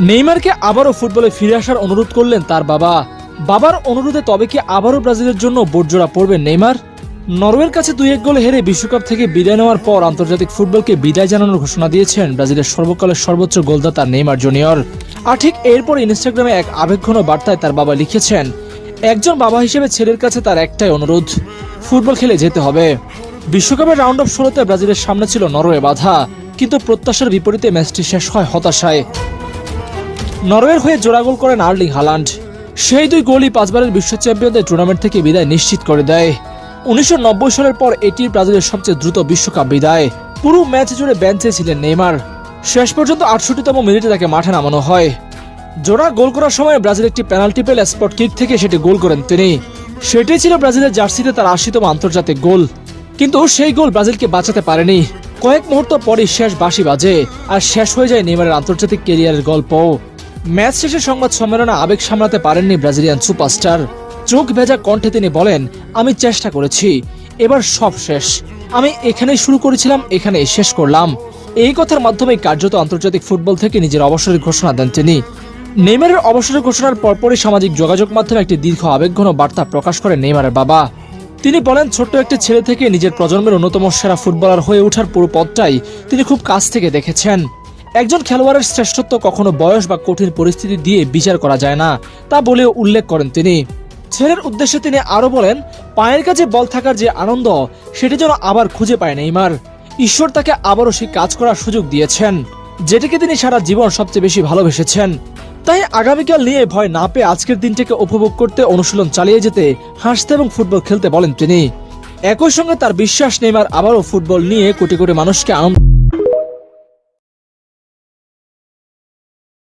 নেইমারকে আবারও ফুটবলে ফিরে আসার অনুরোধ করলেন তার বাবা। বাবার অনুরোধে তবে কি আবারও ব্রাজিলের জন্য বোটজোড়া পড়বেন নেইমার? নরওয়ের কাছে 2-1 গোলে হেরে বিশ্বকাপ থেকে বিদায় নেওয়ার পর আন্তর্জাতিক ফুটবলকে বিদায় জানানোর ঘোষণা দিয়েছেন ব্রাজিলের সর্বকালের সর্বোচ্চ গোলদাতা নেইমার জুনিয়র। আর ঠিক এরপর ইনস্টাগ্রামে এক আবেগঘন বার্তায় তার বাবা লিখেছেন, একজন বাবা হিসেবে ছেলের কাছে তার একটাই অনুরোধ, ফুটবল খেলে যেতে হবে। বিশ্বকাপের রাউন্ড অফ 16-তে ব্রাজিলের সামনে ছিল নরওয়ে বাধা, কিন্তু প্রত্যাশার বিপরীতে ম্যাচটি শেষ হয় হতাশায়। নরওয়ের হয়ে জোড়া গোল করেন আর্লিং হালান্ড। সেই 2 গোলই 5 বারের বিশ্ব চ্যাম্পিয়নদের টুর্নামেন্ট থেকে বিদায় নিশ্চিত করে দেয়। 1990 সালের পর এটি ব্রাজিলের সবচেয়ে দ্রুত বিশ্বকাপ বিদায়। পুরো ম্যাচ জুড়ে বেঞ্চে ছিলেন নেইমার। শেষ পর্যন্ত 68তম মিনিটে তাকে মাঠে নামানো হয়। জোড়া গোল করার সময় ব্রাজিল একটি পেনাল্টি পেলে স্পট কিক থেকে সেটি গোল করেন তিনি। সেটাই ছিল ব্রাজিলের জার্সিতে তার 80তম আন্তর্জাতিক গোল। কিন্তু সেই গোল ব্রাজিলকে বাঁচাতে পারেনি। কয়েক মুহূর্ত পরই শেষ বাঁশি বাজে, আর শেষ হয়ে যায় নেইমারের আন্তর্জাতিক ক্যারিয়ারের গল্প। ম্যাচ শেষে সংবাদ সম্মেলনে আবেগ সামলাতে পারেননি ব্রাজিলিয়ান সুপারস্টার। চোখ ভেজা কণ্ঠে তিনি বলেন, আমি চেষ্টা করেছি, এবার সব শেষ। আমি এখানেই শুরু করেছিলাম, এখানেই শেষ করলাম। এই কথার মাধ্যমে কার্যত আন্তর্জাতিক ফুটবল থেকে নিজের অবসরের ঘোষণা দেন তিনি। নেইমারের অবসরের ঘোষণার পরপরই সামাজিক যোগাযোগ মাধ্যমে একটি দীর্ঘ আবেগঘন বার্তা প্রকাশ করেন নেইমারের বাবা। তিনি বলেন, ছোট্ট একটি ছেলে থেকে নিজের প্রজন্মের অন্যতম সেরা ফুটবলার হয়ে ওঠার পুরো পথটাই তিনি খুব কাছ থেকে দেখেছেন। একজন খেলোয়াড়ের শ্রেষ্ঠত্ব কখনো বয়স বা কঠিন পরিস্থিতি দিয়ে বিচার করা যায় না, তা বলেও উল্লেখ করেন তিনি। ছেলের উদ্দেশ্যে তিনি আরো বলেন, পায়ের কাছে বল থাকার যে আনন্দ, সেটি যেন আবার খুঁজে পায় নেইমার। ঈশ্বর তাকে আবারও সেই কাজ করার সুযোগ দিয়েছেন, যেটিকে তিনি সারা জীবন সবচেয়ে বেশি ভালোবেসেছেন। তাই আগামীকাল নিয়ে ভয় না পেয়ে আজকের দিনটাকে উপভোগ করতে, অনুশীলন চালিয়ে যেতে, হাসতে এবং ফুটবল খেলতে বলেন তিনি। একই সঙ্গে তার বিশ্বাস নেইমার আবারও ফুটবল নিয়ে কোটি কোটি মানুষকে আনন্দ